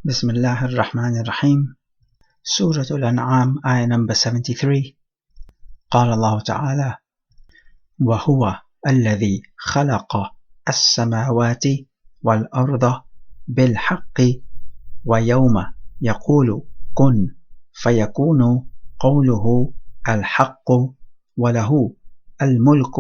Bismillah ar-Rahman ar-Rahim. Surah Al-An'am, ayah number 73. قال الله تعالى: وهو الذي خلق السماوات والأرض بالحق ويوم يقول كن فيكون قوله الحق وله الملك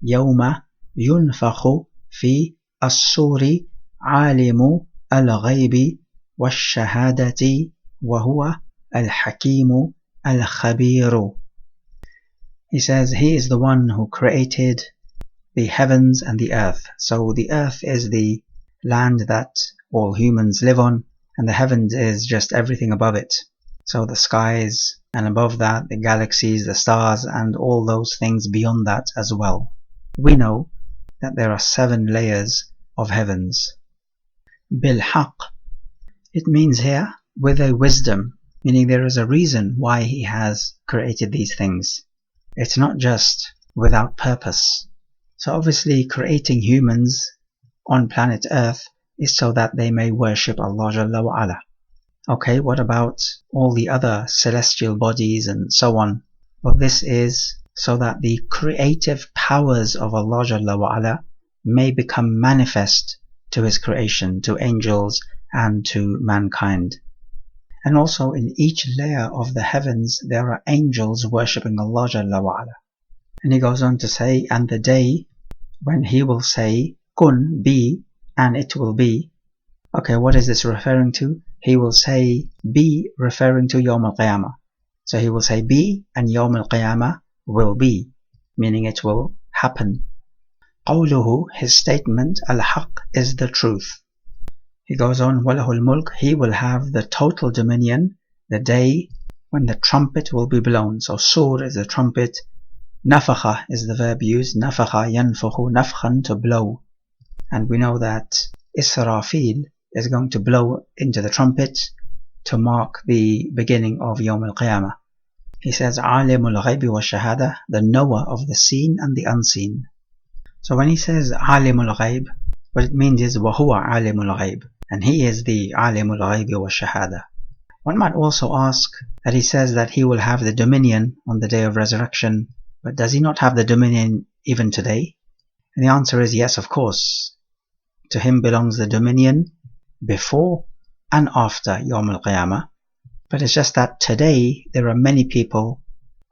يوم ينفخ في الصور عالم الغيب والشهادة وهو الحكيم الخبير. He says he is the one who created the heavens and the earth. So the earth is the land that all humans live on, and the heavens is just everything above it. So the skies, and above that the galaxies, the stars, and all those things beyond that as well. We know that there are 7 layers of heavens. Bilhaq, it means here with a wisdom, meaning there is a reason why he has created these things. It's not just without purpose. So obviously creating humans on planet Earth is so that they may worship Allah Jalla wa Ala. Okay, what about all the other celestial bodies and so on? Well, this is so that the creative powers of Allah Jalla wa Ala may become manifest to His creation, to angels and to mankind. And also in each layer of the heavens there are angels worshipping Allah Jalla wa Ala. And he goes on to say, and the day when He will say, Kun, be, and it will be. Okay, what is this referring to? He will say be, referring to Yawm al-Qiyamah. So He will say be, and Yawm al-Qiyamah will be, meaning it will happen. Qawluhu, His statement, al-Haq, is the truth. He goes on, Walahul Mulk, He will have the total dominion the day when the trumpet will be blown. So Sur is the trumpet, Nafakha is the verb used, Nafakha yanfakhu, nafkhan, to blow. And we know that Israfil is going to blow into the trumpet to mark the beginning of Yawm al-Qiyamah. He says, Alimul Ghaybi wa Shahada, the knower of the seen and the unseen. So when he says Alimul Ghayb, what it means is Wahuwa Alimul Ghayb, and He is the Alimul Ghaybi wa Shahada. One might also ask that he says that He will have the dominion on the day of resurrection, but does He not have the dominion even today? And the answer is yes, of course. To Him belongs the dominion before and after Yawm al-Qiyamah. But it's just that today there are many people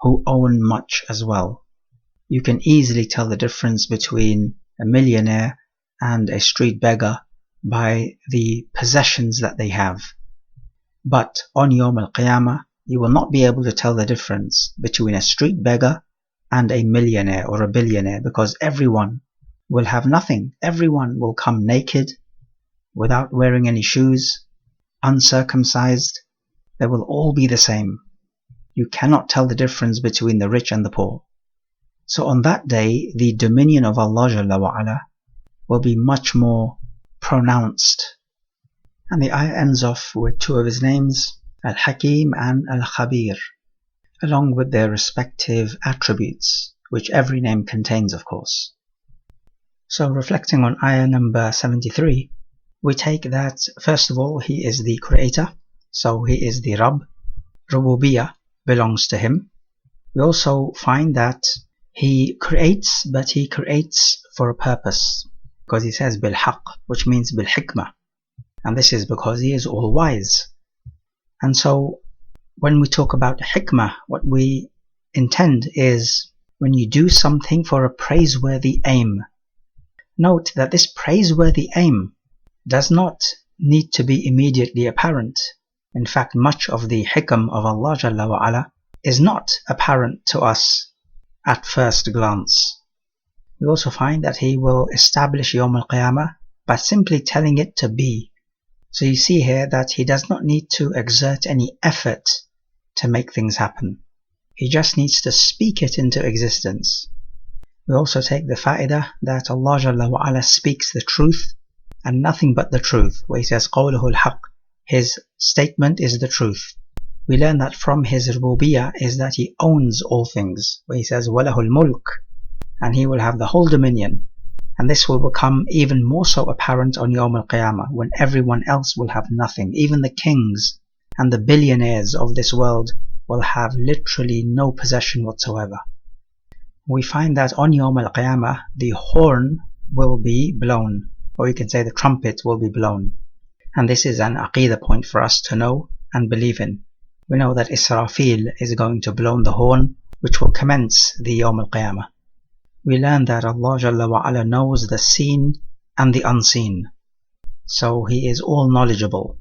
who own much as well. You can easily tell the difference between a millionaire and a street beggar by the possessions that they have. But on Yawm al-Qiyamah, you will not be able to tell the difference between a street beggar and a millionaire or a billionaire, because everyone will have nothing. Everyone will come naked, without wearing any shoes, uncircumcised. They will all be the same. You cannot tell the difference between the rich and the poor. So on that day, the dominion of Allah Jalla wa Ala will be much more pronounced. And the ayah ends off with 2 of His names, Al-Hakim and Al-Khabir, along with their respective attributes, which every name contains, of course. So reflecting on ayah number 73, we take that, first of all, He is the creator, so He is the Rabb. Rububiyyah belongs to Him. We also find that He creates, but He creates for a purpose, because He says bil-haq, which means bil-hikmah, and this is because He is all-wise. And so when we talk about hikmah, what we intend is when you do something for a praiseworthy aim. Note that this praiseworthy aim does not need to be immediately apparent. In fact, much of the hikam of Allah Jalla wa Ala is not apparent to us at first glance. We also find that He will establish Yawm al-Qiyamah by simply telling it to be. So you see here that He does not need to exert any effort to make things happen. He just needs to speak it into existence. We also take the fa'idah that Allah Jalla wa Ala speaks the truth and nothing but the truth, where He says qawluhu al-haq, His statement is the truth. We learn that from His rububiyyah is that He owns all things, where He says walahul mulk, and He will have the whole dominion. And this will become even more so apparent on Yawm al-Qiyamah, when everyone else will have nothing. Even the kings and the billionaires of this world will have literally no possession whatsoever. We find that on Yawm al-Qiyamah, the horn will be blown, or you can say the trumpet will be blown. And this is an aqidah point for us to know and believe in. We know that Israfil is going to blow the horn, which will commence the Yawm al-Qiyamah. We learn that Allah Jalla wa Ala knows the seen and the unseen. So He is all knowledgeable.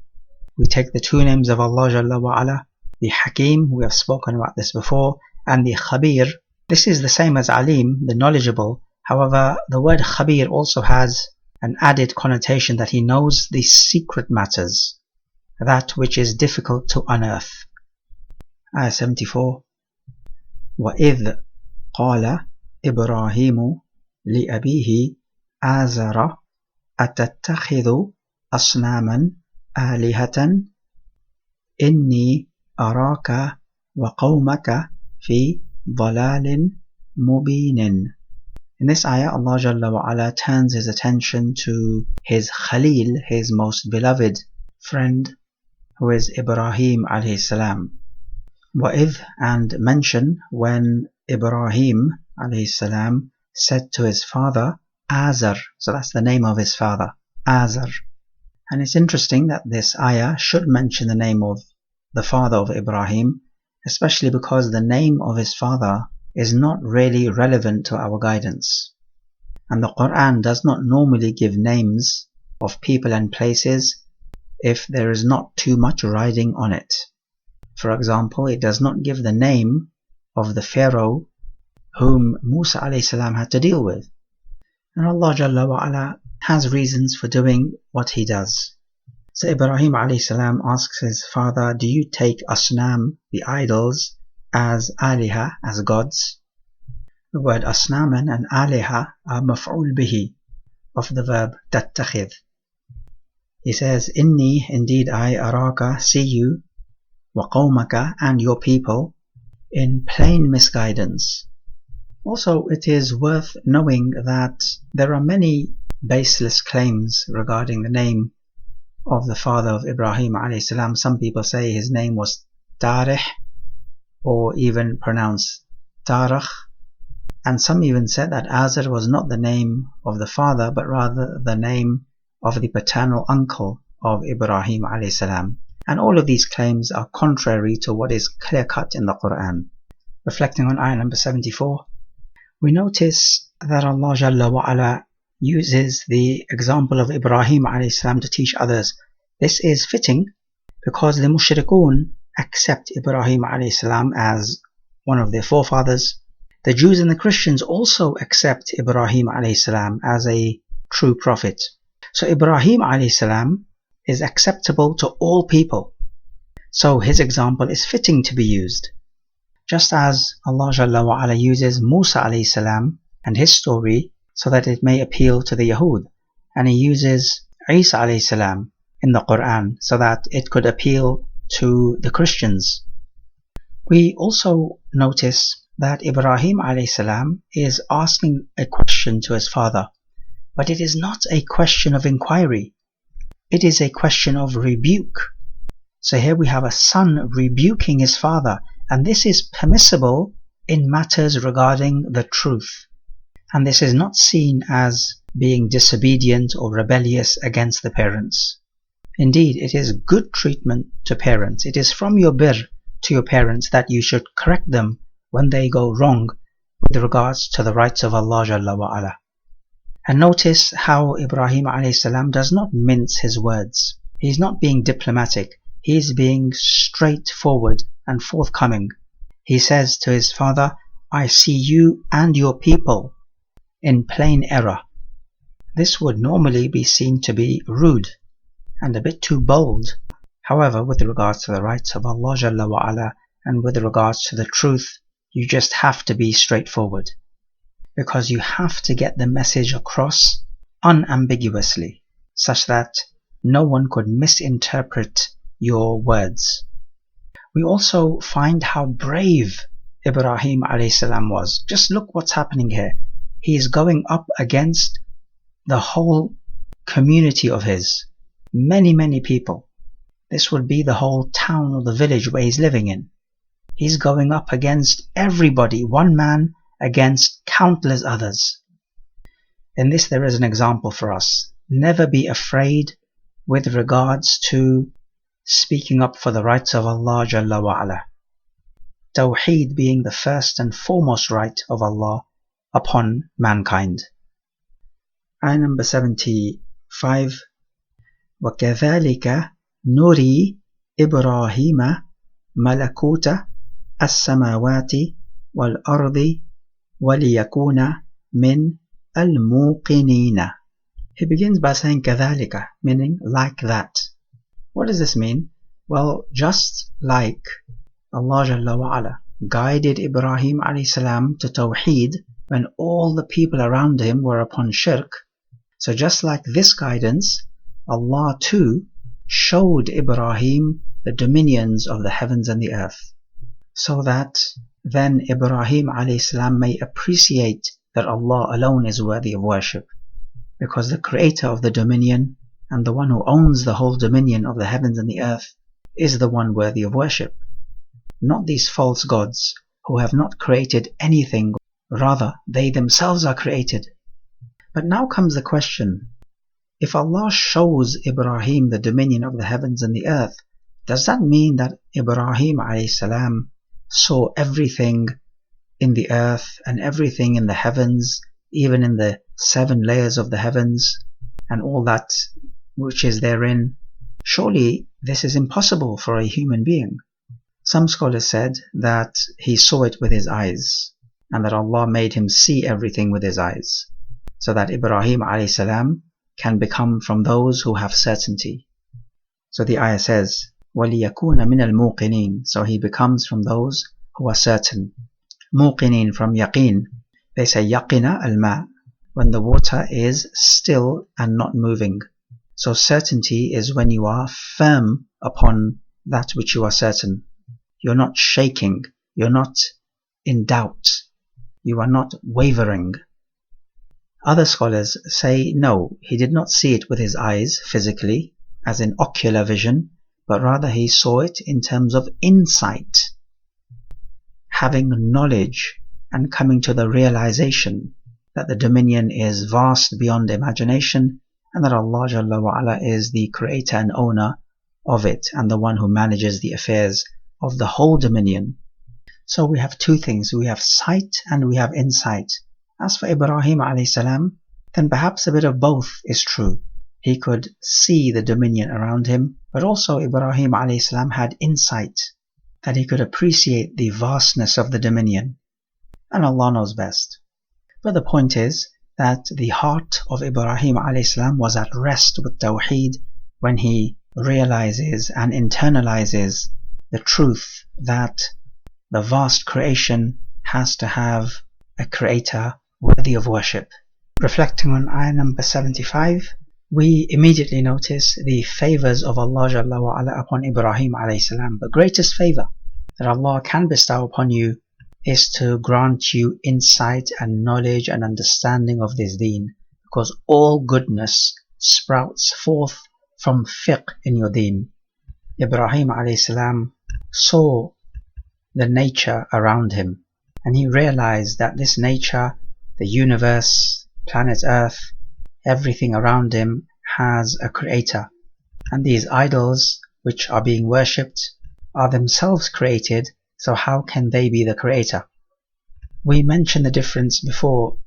We take the two names of Allah Jalla wa Ala, the Hakim, we have spoken about this before, and the Khabir. This is the same as Alim, the knowledgeable. However, the word Khabir also has an added connotation that He knows the secret matters, that which is difficult to unearth. Ayah 74. وَإِذْ قَالَ إِبْرَاهِيمُ لِأَبِيهِ آزَرَ أَتَتَّخِذُ أَصْنَامًا آلِهَةً إِنِّي أَرَاكَ وَقَوْمَكَ فِي ضَلَالٍ مُبِينٍ. In this ayah, Allah Jalla wa Ala turns His attention to His Khalil, His most beloved friend, who is Ibrahim alayhi salam. وَإِذْ, and mention when Ibrahim alayhi salam said to his father Azar. So that's the name of his father, Azar. And it's interesting that this ayah should mention the name of the father of Ibrahim, especially because the name of his father is not really relevant to our guidance. And the Quran does not normally give names of people and places if there is not too much riding on it. For example, it does not give the name of the Pharaoh whom Musa alayhi salam had to deal with. And Allah Jalla wa Ala has reasons for doing what He does. So Ibrahim alayhi salam asks his father, do you take asnam, the idols, as aliha, as gods? The word asnaman and aliha are maf'ul bihi, of the verb tattakhidh. He says, Inni, indeed I, araka, see you, wa qawmaka, and your people, in plain misguidance. Also, it is worth knowing that there are many baseless claims regarding the name of the father of Ibrahim alayhi salam. Some people say his name was Tarih, or even pronounced Tarikh, and some even said that Azar was not the name of the father, but rather the name of the paternal uncle of Ibrahim alayhi salam. And all of these claims are contrary to what is clear-cut in the Quran. Reflecting on ayah number 74, we notice that Allah Jalla wa Ala uses the example of Ibrahim alayhi salam to teach others. This is fitting because the mushrikun accept Ibrahim alayhi salam as one of their forefathers. The Jews and the Christians also accept Ibrahim alayhi salam as a true prophet. So Ibrahim alayhi salam is acceptable to all people. So his example is fitting to be used. Just as Allah Jalla wa Ala uses Musa alayhi salam and his story so that it may appeal to the Yahud, and He uses Isa alayhi salam in the Quran so that it could appeal to the Christians. We also notice that Ibrahim alayhi salam is asking a question to his father, but it is not a question of inquiry. It is a question of rebuke. So here we have a son rebuking his father, and this is permissible in matters regarding the truth. And this is not seen as being disobedient or rebellious against the parents. Indeed, it is good treatment to parents. It is from your birr to your parents that you should correct them when they go wrong with regards to the rights of Allah Jalla wa Ala. And notice how Ibrahim alayhi salam does not mince his words. He is not being diplomatic. He is being straightforward and forthcoming. He says to his father, I see you and your people in plain error. This would normally be seen to be rude and a bit too bold. However, with regards to the rights of Allah Jalla wa Ala and with regards to the truth, you just have to be straightforward, because you have to get the message across unambiguously, such that no one could misinterpret your words. We also find how brave Ibrahim alayhi salam was. Just look what's happening here. He is going up against the whole community of his, many people. This would be the whole town or the village where he's living in. He's going up against everybody, one man against countless others. In this there is an example for us. Never be afraid with regards to speaking up for the rights of Allah Jalla wa'ala. Tawheed being the first and foremost right of Allah upon mankind. Ayah number 75. وَكَذَلِكَ نُرِي إِبْرَاهِيمَ مَلَكُوتَ السَّمَاوَاتِ وَالْأَرْضِ وَلِيَكُونَ مِنْ الْمُوقِنِينَ. He begins by saying كَذَلِكَ, meaning like that. What does this mean? Well, just like Allah Jalla wa'ala guided Ibrahim alayhi salam to Tawheed when all the people around him were upon shirk, so just like this guidance, Allah too showed Ibrahim the dominions of the heavens and the earth, so that then Ibrahim alayhi salam may appreciate that Allah alone is worthy of worship, because the creator of the dominion and the one who owns the whole dominion of the heavens and the earth is the one worthy of worship, not these false gods who have not created anything, rather they themselves are created. But now comes the question, if Allah shows Ibrahim the dominion of the heavens and the earth, does that mean that Ibrahim alayhi salam saw everything in the earth and everything in the heavens, even in the 7 layers of the heavens and all that which is therein? Surely this is impossible for a human being. Some scholars said that he saw it with his eyes, and that Allah made him see everything with his eyes, so that Ibrahim alayhi salam can become from those who have certainty. So the ayah says, وَلِيَكُونَ مِنَ الْمُوقِنِينَ, so he becomes from those who are certain. Muqinin from yaqeen. They say yaqina al-ma, when the water is still and not moving. So certainty is when you are firm upon that which you are certain. You're not shaking, you're not in doubt, you are not wavering. Other scholars say no, he did not see it with his eyes physically, as in ocular vision, but rather he saw it in terms of insight, having knowledge and coming to the realization that the dominion is vast beyond imagination, and that Allah Jalla wa'ala is the creator and owner of it, and the one who manages the affairs of the whole dominion. So we have two things, we have sight and we have insight. As for Ibrahim alayhi salam, then perhaps a bit of both is true. He could see the dominion around him, but also Ibrahim alayhi salam had insight, that he could appreciate the vastness of the dominion, and Allah knows best. But the point is that the heart of Ibrahim alayhi salam was at rest with Tawheed when he realizes and internalizes the truth that the vast creation has to have a creator worthy of worship. Reflecting on ayah number 75, we immediately notice the favors of Allah Jalla wa'ala upon Ibrahim alayhi salam. The greatest favor that Allah can bestow upon you is to grant you insight and knowledge and understanding of this deen, because all goodness sprouts forth from fiqh in your deen. Ibrahim alayhi salam saw the nature around him, and he realized that this nature, the universe, planet Earth, everything around him has a creator, and these idols which are being worshipped are themselves created, so how can they be the creator? We mentioned the difference before.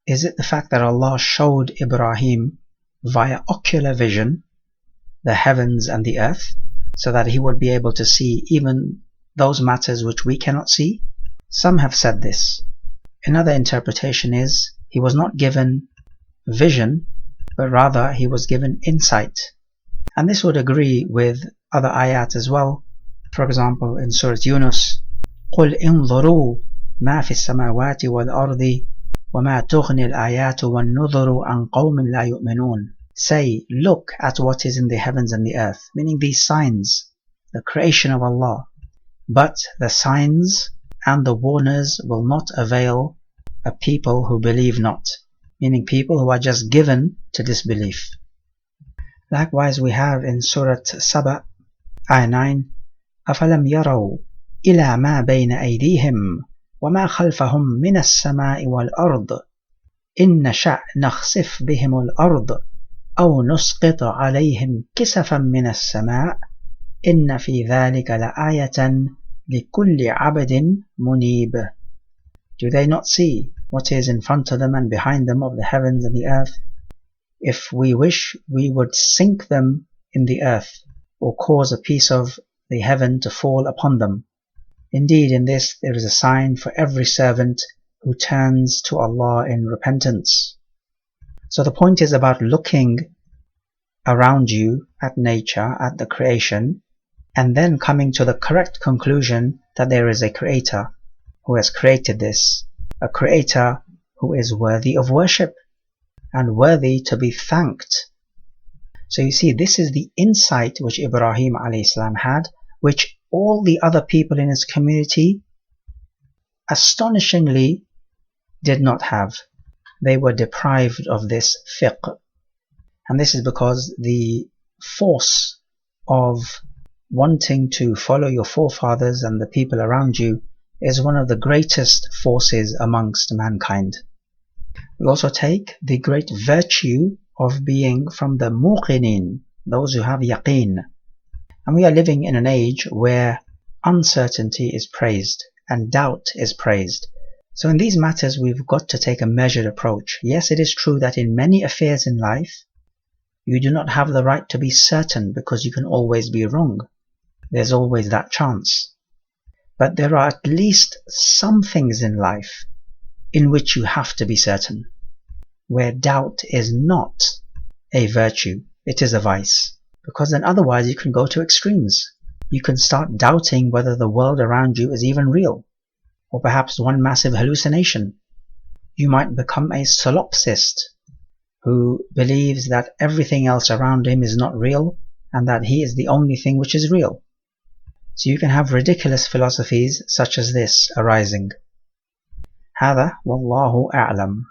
Is it the fact that Allah showed Ibrahim via ocular vision the heavens and the earth, so that he would be able to see even those matters which we cannot see? Some have said this. Another interpretation is he was not given vision, but rather he was given insight. And this would agree with other ayat as well. For example, in Surah Yunus, قُلْ انظُرُوا مَا فِي السَّمَاوَاتِ وَالْأَرْضِ وَمَا تُغْنِي الْآيَاتُ وَالنُّذُرُ عَنْ قَوْمٍ لَا يُؤْمِنُونَ. Say, look at what is in the heavens and the earth, meaning these signs, the creation of Allah. But the signs and the warners will not avail a people who believe not. meaning people who are just given to disbelief. Likewise, we have in Surah Saba, Ayah 9, أَفَلَمْ يَرَوْا إِلَى مَا بَيْنَ أَيْدِيهِمْ وَمَا خَلْفَهُمْ مِنَ السَّمَاءِ وَالْأَرْضِ إِنْ نَشَأْ نَخْسِفْ بِهِمُ الْأَرْضِ أَوْ نُسْقِطْ عَلَيْهِمْ كِسَفًا مِنَ السَّمَاءِ إِنَّ فِي ذَلِكَ لَآيَةً لِكُلِّ عَبْدٍ مُنِيبٍ. Do they not see what is in front of them and behind them of the heavens and the earth? If we wish, we would sink them in the earth, or cause a piece of the heaven to fall upon them. Indeed, in this there is a sign for every servant who turns to Allah in repentance. So the point is about looking around you at nature, at the creation, and then coming to the correct conclusion that there is a creator who has created this, a creator who is worthy of worship and worthy to be thanked. So you see, this is the insight which Ibrahim a.s. had, which all the other people in his community astonishingly did not have. They were deprived of this fiqh. And this is because the force of wanting to follow your forefathers and the people around you is one of the greatest forces amongst mankind. We also take the great virtue of being from the muqinin, those who have yaqeen. And we are living in an age where uncertainty is praised and doubt is praised. So in these matters we've got to take a measured approach. Yes, it is true that in many affairs in life you do not have the right to be certain, because you can always be wrong. There's always that chance. But there are at least some things in life in which you have to be certain, where doubt is not a virtue, it is a vice. Because then otherwise you can go to extremes. You can start doubting whether the world around you is even real, or perhaps one massive hallucination. You might become a solipsist who believes that everything else around him is not real and that he is the only thing which is real. So you can have ridiculous philosophies such as this arising. هذا والله أعلم.